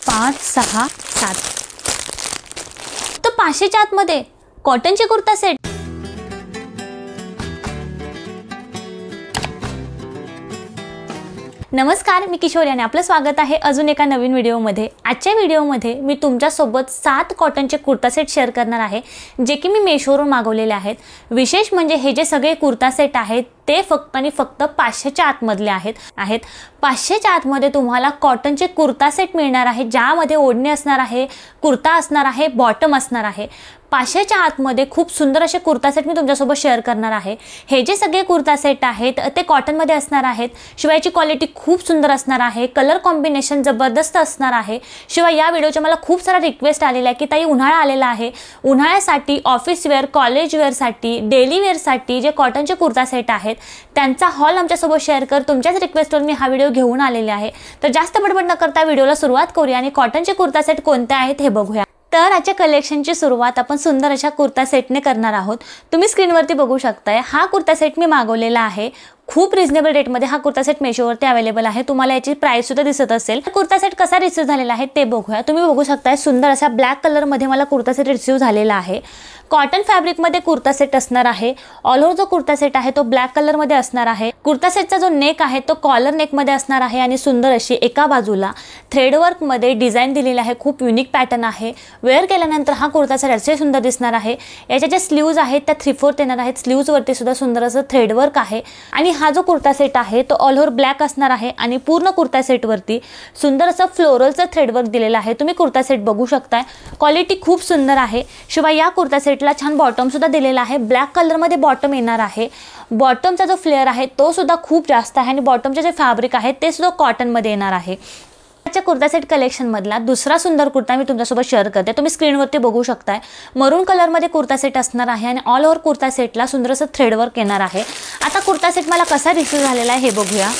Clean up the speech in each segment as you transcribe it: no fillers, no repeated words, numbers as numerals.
5 6 7 तर 500च्या आतमध्ये कॉटनचे कुर्ता सेट। नमस्कार, मी किशोरी आणि आपलं स्वागत आहे अजून एका नवीन व्हिडिओमध्ये। आजच्या व्हिडिओमध्ये मी तुमच्यासोबत 7 कॉटनचे कुर्ता सेट शेअर करणार आहे, जे की मी मेशोवरून मागवलेले आहेत। विशेष म्हणजे हे जे सगळे कुर्ता सेट आहेत ते फक्त आणि फक्त 500च्या आतमधले आहेत। 500च्या आतमध्ये तुम्हाला कॉटनचे कुर्ता सेट मिळणार आहे, ज्यामध्ये ओढणी असणार आहे, कुर्ता असणार आहे, बॉटम असणार आहे। 500च्या आतमध्ये खूप सुंदर असे कुर्ता सेट मी तुमच्यासोबत शेअर करणार आहे। हे जे सगळे कुर्ता सेट आहेत ते कॉटनमध्ये असणार आहेत, शिवायची क्वालिटी खूप सुंदर असणार आहे, कलर कॉम्बिनेशन जबरदस्त असणार आहे। शिवाय या व्हिडिओच्या मला खूप सारा रिक्वेस्ट आलेला आहे की ताई उन्हाळा आलेला आहे, उन्हाळ्यासाठी ऑफिस वेअर, कॉलेज वेअरसाठी, डेली वेअरसाठी जे कॉटनचे कुर्ता सेट आहेत त्यांचा हॉल आमच्यासोबत शेअर कर। तुमच्याच रिक्वेस्टवर मी हा व्हिडिओ घेऊन आलेले आहे। तर जास्त बडबड न करता व्हिडिओला सुरुवात करूया आणि कॉटनचे कुर्ता सेट कोणते आहेत हे बघूया। तर आजच्या कलेक्शनची सुरुवात आपण सुंदर अशा कुर्ता सेटने करणार आहोत। तुम्ही स्क्रीनवरती बघू शकताय हा कुर्ता सेट मी मागवलेला आहे। खूप रिजनेबल रेटमध्ये हा कुर्ता सेट मेशोवरती अवेलेबल आहे। तुम्हाला याची प्राइस सुद्धा दिसत असेल। कुर्ता सेट कसा रिसीव झालेला आहे ते बघूया। तुम्ही बघू शकताय सुंदर असा ब्लॅक कलरमध्ये मला कुर्ता सेट रिसीव झालेला आहे। कॉटन फॅब्रिकमध्ये कुर्ता सेट असणार आहे। ऑल ओव्हर जो कुर्ता सेट आहे तो ब्लॅक कलरमध्ये असणार आहे। कुर्ता सेटचा जो नेक आहे तो कॉलर नेकमध्ये असणार आहे आणि सुंदर अशी एका बाजूला थ्रेडवर्कमध्ये डिझाईन दिलेली आहे। खूप युनिक पॅटर्न आहे। वेअर केल्यानंतर हा कुर्ता सेट अतिशय सुंदर दिसणार आहे। याच्या ज्या स्लीव्ज आहेत त्या 3/4 येणार आहेत। स्लीव्जवरती सुद्धा सुंदर असं थ्रेडवर्क आहे आणि हा जो कुर्ता सेट आहे तो ऑल ओव्हर ब्लॅक असणार आहे आणि पूर्ण कुर्ता सेटवरती सुंदर असं फ्लोरलचं थ्रेडवर्क दिलेलं आहे। तुम्ही कुर्ता सेट बघू शकताय, क्वालिटी खूप सुंदर आहे। शिवाय या कुर्ता सेटला छान बॉटम सुद्धा दिलेला आहे। ब्लॅक कलरमध्ये बॉटम येणार आहे। बॉटमचा जो फ्लेअर आहे तो सुद्धा खूप जास्त आहे आणि बॉटमचे जे फॅब्रिक आहे ते सुद्धा कॉटनमध्ये येणार आहे। आजच्या कुर्ता सेट कलेक्शनमधला दुसरा सुंदर कुर्ता मी तुमच्यासोबत शेअर करते। तुम्ही स्क्रीनवरती बघू शकताय मरून कलरमध्ये कुर्ता सेट असणार आहे आणि ऑल ओव्हर कुर्ता सेटला सुंदर असं थ्रेडवर्क येणार आहे। आता कुर्ता सेट मला कसा रिसीव झालेला आहे हे बघूया।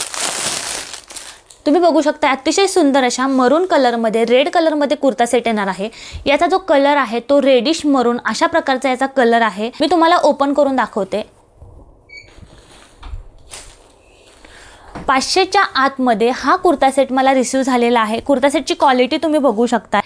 तुम्ही बघू शकता अतिशय सुंदर अशा मरून कलरमध्ये रेड कलरमध्ये कुर्ता सेट येणार आहे। याचा जो कलर आहे तो रेडिश मरून अशा प्रकारचा याचा कलर आहे। मी तुम्हाला ओपन करून दाखवते। 500च्या आतमध्ये हा कुर्ता सेट मला रिसीव झालेला आहे। कुर्ता सेटची क्वालिटी तुम्ही बघू शकता।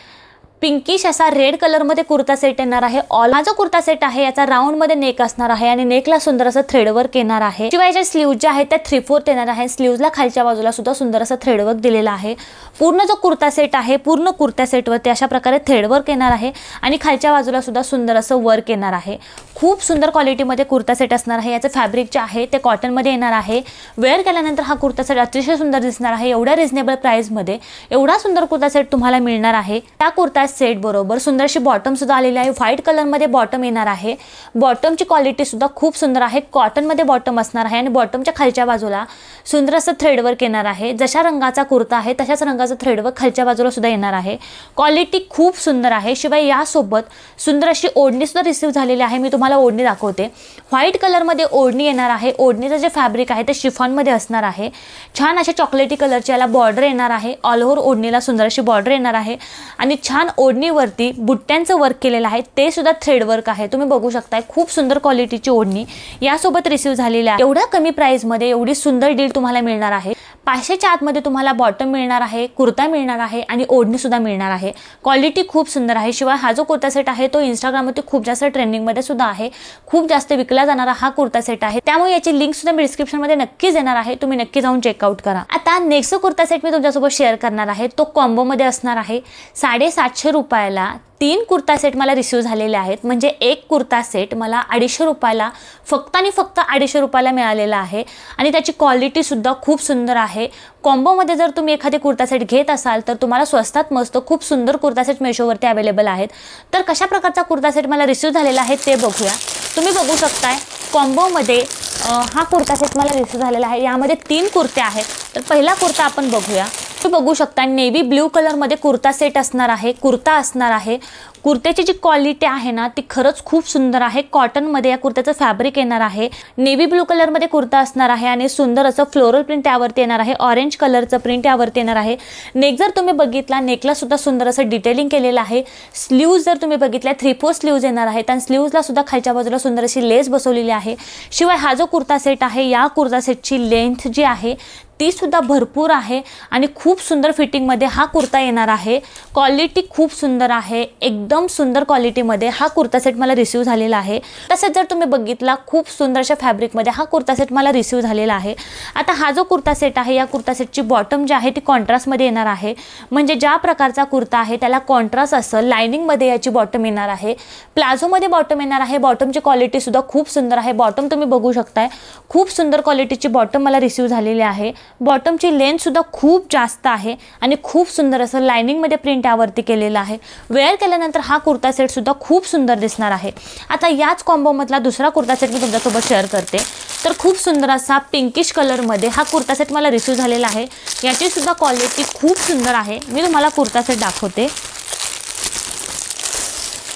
पिंकिश असा रेड कलरमध्ये कुर्ता सेट येणार आहे। हा जो कुर्ता सेट आहे याचा राऊंडमध्ये नेक असणार आहे आणि नेकला सुंदर असं थ्रेडवर्क येणार आहे। शिवाय ज्या स्लीव्ज ज्या आहेत त्या 3/4 येणार आहे। स्लीव्जला खालच्या बाजूला सुद्धा सुंदर असं थ्रेडवर्क दिलेला आहे। पूर्ण जो कुर्ता सेट आहे पूर्ण कुर्ता सेटवरती अशा प्रकारे थ्रेडवर्क येणार आहे आणि खालच्या बाजूला सुद्धा सुंदर असं वर्क येणार आहे। खूप सुंदर क्वालिटीमध्ये कुर्ता सेट असणार आहे। याचं फॅब्रिक जे आहे ते कॉटनमध्ये येणार आहे। वेअर केल्यानंतर हा कुर्ता सेट अतिशय सुंदर दिसणार आहे। एवढ्या रिजनेबल प्राइसमध्ये एवढा सुंदर कुर्ता सेट तुम्हाला मिळणार आहे। त्या कुर्ता सेट बरोबर सुंदर अशी बॉटम सुद्धा आलेली आहे। व्हाईट कलरमध्ये बॉटम येणार आहे। बॉटमची क्वालिटी सुद्धा खूप सुंदर आहे। कॉटनमध्ये बॉटम असणार आहे आणि बॉटमच्या खालच्या बाजूला सुंदर असं थ्रेडवर्क येणार आहे। जशा रंगाचा कुर्ता आहे तशाच रंगाचा थ्रेडवर्क खालच्या बाजूला सुद्धा येणार आहे। क्वालिटी खूप सुंदर आहे। शिवाय यासोबत सुंदर अशी ओढणी सुद्धा रिसीव झालेली आहे। मी तुम्हाला ओढणी दाखवते। व्हाईट कलरमध्ये ओढणी येणार आहे। ओढणीचं जे फॅब्रिक आहे ते शिफॉनमध्ये असणार आहे। छान अशा चॉकलेटी कलरची याला बॉर्डर येणार आहे। ऑल ओव्हर ओढणीला सुंदर अशी बॉर्डर येणार आहे आणि छान ओढणीवरती बुट्ट्यांचं वर्क केलेलं आहे ते सुद्धा थ्रेडवर्क आहे। तुम्ही बघू शकताय खूप सुंदर क्वालिटीची ओढणी यासोबत रिसीव झालेली आहे। एवढ्या कमी प्राइसमध्ये एवढी सुंदर डील तुम्हाला मिळणार आहे। 500च्या आतमध्ये तुम्हाला बॉटम मिळणार आहे, कुर्ता मिळणार आहे आणि ओढणी सुद्धा मिळणार आहे। क्वालिटी खूप सुंदर आहे। शिवाय हा जो कुर्ता सेट आहे तो इंस्टाग्रामवरती खूप जास्त ट्रेंडिंगमध्ये सुद्धा आहे। खूप जास्त विकला जाणारा हा कुर्ता सेट आहे। त्यामुळे याची लिंक सुद्धा मी डिस्क्रिप्शनमध्ये नक्कीच देणार आहे। तुम्ही नक्की जाऊन चेकआउट करा। आता नेक्स्ट कुर्ता सेट मी तुमच्यासोबत शेअर करणार आहे तो कॉम्बोमध्ये असणार आहे। 750 रुपयाला 3 कुर्ता सेट मला रिसीव झालेले आहेत। म्हणजे एक कुर्ता सेट मला 250 रुपयाला फक्त आणि फक्त 250 रुपयाला मिळालेला आहे आणि त्याची क्वालिटी सुद्धा खूप सुंदर आहे। कॉम्बोमध्ये जर तुम्ही एखादी कुर्ता सेट घेत असाल तर तुम्हाला स्वस्तात मस्त खूप सुंदर कुर्ता सेट मेशोवरती अवेलेबल आहेत। तर कशा प्रकारचा कुर्ता सेट मला रिसीव झालेला आहे ते बघूया। तुम्ही बघू शकताय कॉम्बोमध्ये हा कुर्ता सेट मला रिसीव झालेला आहे। यामध्ये 3 कुर्ते आहेत। तर पहिला कुर्ता आपण बघूया। तुम्ही बघू शकता नेव्ही ब्ल्यू कलरमध्ये कुर्ता सेट असणार आहे। कुर्ता असणार आहे। कुर्त्याची जी क्वालिटी आहे ना ती खरंच खूप सुंदर आहे। कॉटनमध्ये या कुर्त्याचं फॅब्रिक येणार आहे। नेव्ही ब्लू कलरमध्ये कुर्ता असणार आहे आणि सुंदर असं फ्लोरल प्रिंट यावरती येणार आहे। ऑरेंज कलरचं प्रिंट यावरती येणार आहे। नेक जर तुम्ही बघितला नेकला सुद्धा सुंदर असं डिटेलिंग केलेलं आहे। स्लीव्ज जर तुम्ही बघितल्या 3/4 स्लीव्ज येणार आहेत आणि स्लीव्जला सुद्धा खालच्या बाजूला सुंदर अशी लेस बसवलेली आहे। शिवाय हा जो कुर्ता सेट आहे या कुर्ता सेटची लेंथ जी आहे ती सुद्धा भरपूर आहे आणि खूप सुंदर फिटिंगमध्ये हा कुर्ता येणार आहे। क्वालिटी खूप सुंदर आहे, एकदम सुंदर क्वालिटीमध्ये हा कुर्ता सेट मला रिसीव झालेला आहे। तसेच जर तुम्ही बघितला खूप सुंदरशा फॅब्रिकमध्ये हा कुर्ता सेट मला रिसीव झालेला आहे। आता हा जो कुर्ता सेट आहे या कुर्ता सेटची बॉटम जी आहे ती कॉन्ट्रास्टमध्ये येणार आहे, म्हणजे ज्या प्रकारचा कुर्ता आहे त्याला कॉन्ट्रास्ट असेल लाइनिंगमध्ये याची बॉटम येणार आहे। प्लाझोमध्ये बॉटम येणार आहे। बॉटमची क्वालिटी सुद्धा खूप सुंदर आहे। बॉटम तुम्ही बघू शकताय, खूप सुंदर क्वालिटीची बॉटम मला रिसीव झालेली आहे। बॉटमची लेंथ सुद्धा खूप जास्त आहे आणि खूप सुंदर असं लाइनिंगमध्ये प्रिंट यावरती केलेलं आहे। वेअर केल्यानंतर हा कुर्ता सेट सुद्धा खूप सुंदर दिसणार आहे। आता याच कॉम्बोमधला दुसरा कुर्ता सेट मी तुमच्यासोबत शेअर करते। तर खूप सुंदर असा पिंकिश कलरमध्ये हा कुर्ता सेट मला रिसीव झालेला आहे। याची सुद्धा क्वालिटी खूप सुंदर आहे। मी तुम्हाला कुर्ता सेट दाखवते।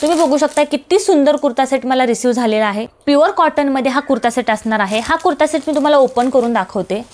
तुम्ही बघू शकता किती सुंदर कुर्ता सेट मला रिसीव झालेला आहे। प्युअर कॉटनमध्ये हा कुर्ता सेट असणार आहे। हा कुर्ता सेट मी तुम्हाला ओपन करून दाखवते।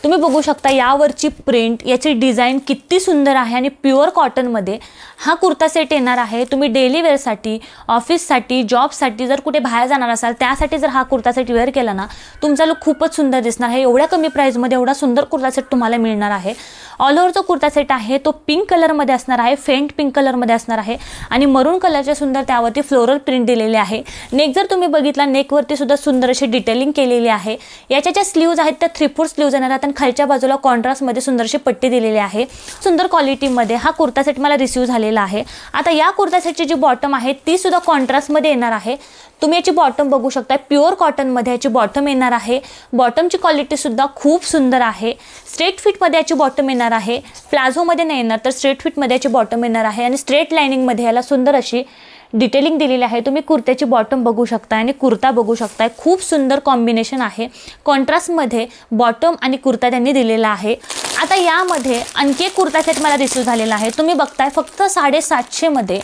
तुम्ही बघू शकता यावरची प्रिंट, याची डिझाइन किती सुंदर आहे आणि प्युअर कॉटनमध्ये हा कुर्ता सेट येणार आहे। तुम्ही डेली वेअरसाठी, ऑफिससाठी, जॉबसाठी जर कुठे बाहेर जाणार असाल त्यासाठी जर हा कुर्ता सेट वेअर केला ना, तुमचा लुक खूपच सुंदर दिसणार आहे। एवढ्या कमी प्राईजमध्ये एवढा सुंदर कुर्ता सेट तुम्हाला मिळणार आहे। ऑल ओव्हर जो कुर्ता सेट आहे तो पिंक कलरमध्ये असणार आहे, फेंट पिंक कलरमध्ये असणार आहे आणि मरून कलरचे सुंदर त्यावरती फ्लोरल प्रिंट दिलेले आहे। नेक जर तुम्ही बघितला, नेकवरती सुद्धा सुंदर अशी डिटेलिंग केलेली आहे। याच्या ज्या स्लीव्ज आहेत त्या 3/4 स्लीव्ज येणार आहेत आणि खालच्या बाजूला कॉन्ट्रास्टमध्ये सुंदरशी पट्टी दिलेली आहे। सुंदर क्वालिटीमध्ये हा कुर्ता सेट मला रिसीव झालेला आहे। आता या कुर्ता सेटची जी बॉटम आहे ती सुद्धा कॉन्ट्रास्टमध्ये येणार आहे। तुम्ही याची बॉटम बघू शकता, प्युअर कॉटनमध्ये याची बॉटम येणार आहे। बॉटमची क्वालिटी सुद्धा खूप सुंदर आहे। स्ट्रेट फिटमध्ये याची बॉटम येणार आहे। प्लाझोमध्ये नाही येणार तर स्ट्रेट फिटमध्ये याची बॉटम येणार आहे आणि स्ट्रेट लाइनिंगमध्ये याला सुंदर अशी डिटेलिंग दिलेली आहे। तुम्ही कुर्त्याची बॉटम बघू शकता आणि कुर्ता बघू शकता, खूप सुंदर कॉम्बिनेशन आहे। कॉन्ट्रास्टमध्ये बॉटम आणि कुर्ता त्यांनी दिलेला आहे। आता यामध्ये आणखी एक कुर्ता सेट मला रिसीव झालेला आहे। तुम्ही बघताय फक्त 750 मध्ये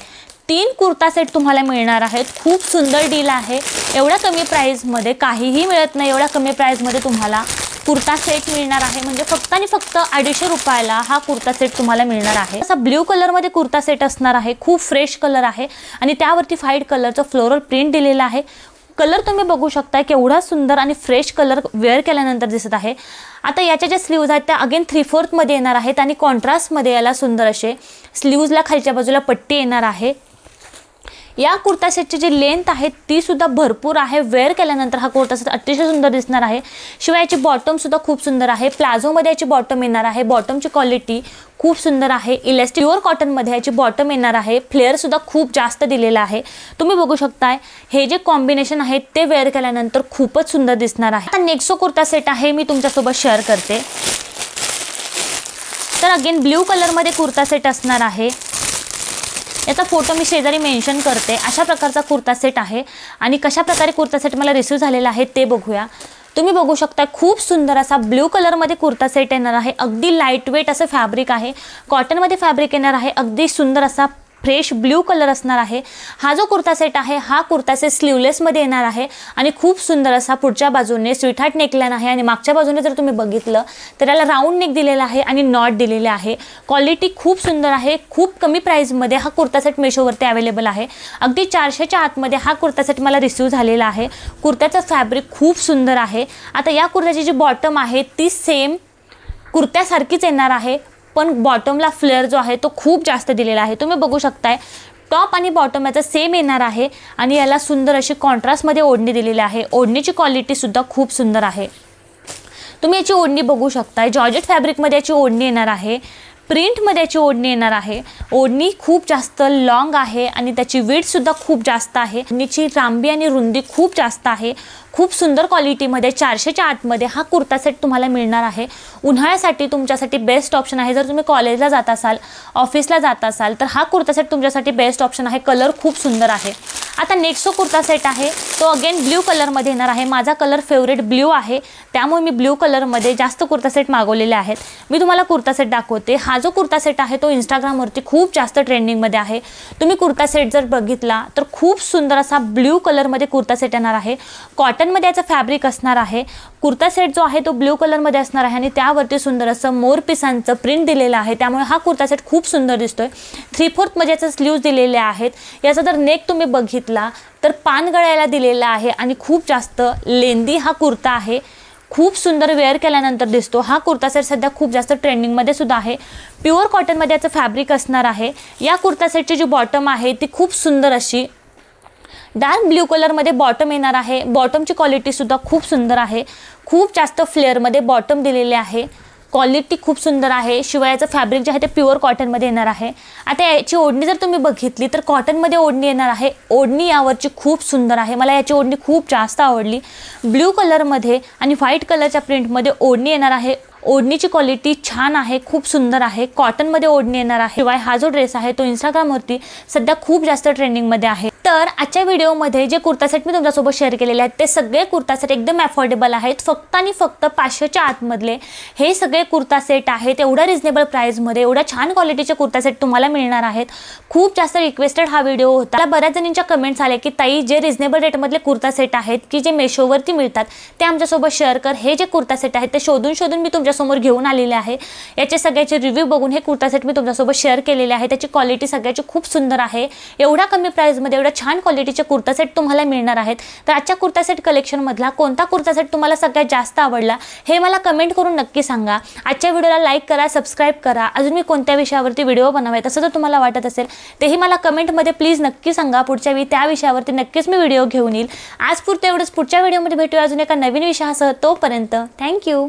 3 कुर्ता सेट तुम्हाला मिळणार आहेत। खूप सुंदर डील आहे। एवढ्या कमी प्राईजमध्ये काहीही मिळत नाही। एवढ्या कमी प्राईजमध्ये तुम्हाला कुर्ता सेट मिळणार आहे, म्हणजे फक्त आणि फक्त 250 रुपयाला हा कुर्ता सेट तुम्हाला मिळणार आहे। असा ब्ल्यू कलरमध्ये कुर्ता सेट असणार आहे। खूप फ्रेश कलर आहे आणि त्यावरती व्हाईट कलरचं फ्लोरल प्रिंट दिलेलं आहे। कलर तुम्ही बघू शकता केवढा सुंदर आणि फ्रेश कलर वेअर केल्यानंतर दिसत आहे। आता याच्या ज्या स्लीव्ज आहेत त्या अगेन 3/4 मध्ये येणार आहेत आणि कॉन्ट्रास्टमध्ये याला सुंदर असे स्लीव्जला खालच्या बाजूला पट्टी येणार आहे। या कुर्ता सेटची जी लेंथ आहे ती सुद्धा भरपूर आहे। वेअर केल्यानंतर हा कुर्ता सेट अतिशय सुंदर दिसणार आहे। शिवाय याची बॉटम सुद्धा खूप सुंदर आहे। प्लाझोमध्ये याची बॉटम येणार आहे। बॉटमची क्वालिटी खूप सुंदर आहे। इलास्टिक प्युअर कॉटनमध्ये याची बॉटम येणार आहे। फ्लेअर सुद्धा खूप जास्त दिलेला आहे। तुम्ही बघू शकताय हे जे कॉम्बिनेशन आहे ते वेअर केल्यानंतर खूपच सुंदर दिसणार आहे। आता नेक्स्ट कुर्ता सेट आहे मी तुमच्यासोबत शेअर करते। तर अगेन ब्ल्यू कलरमध्ये कुर्ता सेट असणार आहे। याचा फोटो मी शेजारी मेन्शन करते। अशा प्रकारचा कुर्ता सेट आहे आणि कशा प्रकारे कुर्ता सेट मला रिसीव झालेला आहे ते बघूया। तुम्ही बघू शकता खूप सुंदर असा ब्ल्यू कलरमध्ये कुर्ता सेट येणार आहे। अगदी लाईट वेट असं फॅब्रिक आहे। कॉटनमध्ये फॅब्रिक येणार आहे। अगदी सुंदर असा फ्रेश ब्ल्यू कलर असणार आहे। हा जो कुर्ता सेट आहे हा कुर्ता सेट स्लीवलेसमध्ये येणार आहे आणि खूप सुंदर असा पुढच्या बाजूने स्वीटहार्ट नेकलाइन आहे आणि मागच्या बाजूने जर तुम्ही बघितलं तर याला राऊंड नेक दिलेला आहे आणि नॉट दिलेले आहे। क्वालिटी खूप सुंदर आहे। खूप कमी प्राईजमध्ये हा कुर्ता सेट मेशोवरती अवेलेबल आहे। अगदी 400च्या आतमध्ये हा कुर्ता सेट मला रिसीव झालेला आहे। कुर्त्याचं फॅब्रिक खूप सुंदर आहे। आता या कुर्त्याची जी बॉटम आहे ती सेम कुर्त्यासारखीच येणार आहे, पण बॉटमला फ्लेअर जो आहे तो खूप जास्त दिलेला आहे। तुम्ही बघू शकताय टॉप आणि बॉटम याचा सेम येणार आहे आणि याला सुंदर अशी कॉन्ट्रास्टमध्ये ओढणी दिलेली आहे। ओढणीची क्वालिटी सुद्धा खूप सुंदर आहे। तुम्ही याची ओढणी बघू शकताय। जॉर्जेट फॅब्रिकमध्ये याची ओढणी येणार आहे। प्रिंटमध्ये याची ओढणी येणार आहे। ओढणी खूप जास्त लॉंग आहे आणि त्याची विड्थ सुद्धा खूप जास्त आहे। ओढणीची लांबी आणि रुंदी खूप जास्त आहे। खूप सुंदर क्वालिटीमध्ये 400च्या आतमध्ये हा कुर्ता सेट तुम्हाला मिळणार आहे। उन्हाळ्यासाठी तुमच्यासाठी बेस्ट ऑप्शन आहे। जर तुम्ही कॉलेजला जात असाल, ऑफिसला जात असाल तर हा कुर्ता सेट तुमच्यासाठी बेस्ट ऑप्शन आहे। कलर खूप सुंदर आहे। आता नेक्स्ट जो कुर्ता सेट आहे तो अगेन ब्ल्यू कलरमध्ये येणार आहे। माझा कलर फेवरेट ब्ल्यू आहे, त्यामुळे मी ब्ल्यू कलरमध्ये जास्त कुर्ता सेट मागवलेले आहेत। मी तुम्हाला कुर्ता सेट दाखवते। हा जो कुर्ता सेट आहे तो इंस्टाग्रामवरती खूप जास्त ट्रेंडिंगमध्ये आहे। तुम्ही कुर्ता सेट जर बघितला तर खूप सुंदर असा ब्ल्यू कलरमध्ये कुर्ता सेट येणार आहे। कॉटनमध्ये याचं फॅब्रिक असणार आहे। कुर्ता सेट जो आहे तो ब्ल्यू कलरमध्ये असणार आहे आणि त्यावरती सुंदर असं मोर पिसांचं प्रिंट दिलेलं आहे, त्यामुळे हा कुर्ता सेट खूप सुंदर दिसतोय। 3/4 मध्ये याचे स्लीव्ज दिलेले आहेत। याचा जर नेक तुम्ही बघितला तर पान गळ्याला दिलेला आहे आणि खूप जास्त लेंदी हा कुर्ता आहे। खूप सुंदर वेअर केल्यानंतर दिसतो। हा कुर्ता सेट सध्या खूप जास्त ट्रेंडिंगमध्ये सुद्धा आहे। प्युअर कॉटनमध्ये याचं फॅब्रिक असणार आहे। या कुर्ता सेटची जी बॉटम आहे ती खूप सुंदर अशी डार्क ब्ल्यू कलरमध्ये बॉटम येणार आहे। बॉटमची क्वालिटीसुद्धा खूप सुंदर आहे। खूप जास्त फ्लेअरमध्ये बॉटम दिलेले आहे। क्वालिटी खूप सुंदर आहे। शिवाय याचं फॅब्रिक जे आहे ते प्युअर कॉटनमध्ये येणार आहे। आता याची ओढणी जर तुम्ही बघितली तर कॉटनमध्ये ओढणी येणार आहे। ओढणी यावरची खूप सुंदर आहे। मला याची ओढणी खूप जास्त आवडली। ब्ल्यू कलरमध्ये आणि व्हाईट कलरच्या प्रिंटमध्ये ओढणी येणार आहे। ओढणीची क्वालिटी छान आहे, खूप सुंदर आहे। कॉटनमध्ये ओढणी येणार आहे। शिवाय हा जो ड्रेस आहे तो इंस्टाग्रामवरती सध्या खूप जास्त ट्रेंडिंगमध्ये आहे। तर आजच्या व्हिडिओमध्ये जे कुर्ता सेट मी तुमच्यासोबत शेअर केलेले आहेत ते सगळे कुर्ता सेट एकदम अफोर्डेबल आहेत। फक्त आणि फक्त 500च्या आतमधले हे सगळे कुर्ता सेट आहेत। एवढ्या रिजनेबल प्राईजमध्ये एवढ्या छान क्वालिटीचे कुर्ता सेट तुम्हाला मिळणार आहेत। खूप जास्त रिक्वेस्टेड हा व्हिडिओ होता। मला बऱ्याच जणांच्या कमेंट्स आले की ताई जे रिजनेबल रेटमधले कुर्ता सेट आहेत की जे मेशोवरती मिळतात ते आमच्यासोबत शेअर कर। हे जे कुर्ता सेट आहेत ते शोधून मी तुमच्यासमोर घेऊन आलेले आहे। याचे सगळ्याचे रिव्ह्यू बघून हे कुर्ता सेट मी तुमच्यासोबत शेअर केलेले आहे। त्याची क्वालिटी सगळ्याची खूप सुंदर आहे। एवढ्या कमी प्राईजमध्ये एवढ्या छान क्वालिटीचे कुर्ता सेट तुम्हाला मिळणार आहेत। तर आजच्या कुर्ता सेट कलेक्शनमधला कोणता कुर्ता सेट तुम्हाला सगळ्यात जास्त आवडला हे मला कमेंट करून नक्की सांगा। आजच्या व्हिडिओला लाईक करा, सबस्क्राईब करा। अजून मी कोणत्या विषयावरती व्हिडिओ बनवायचा असं जर तुम्हाला वाटत असेल तेही मला कमेंटमध्ये प्लीज नक्की सांगा। पुढच्या वेळी त्या विषयावरती नक्कीच मी व्हिडिओ घेऊन येईल। आज पुरतं एवढंच। पुढच्या व्हिडिओमध्ये भेटूया अजून एका नवीन विषयासह। तोपर्यंत थँक्यू।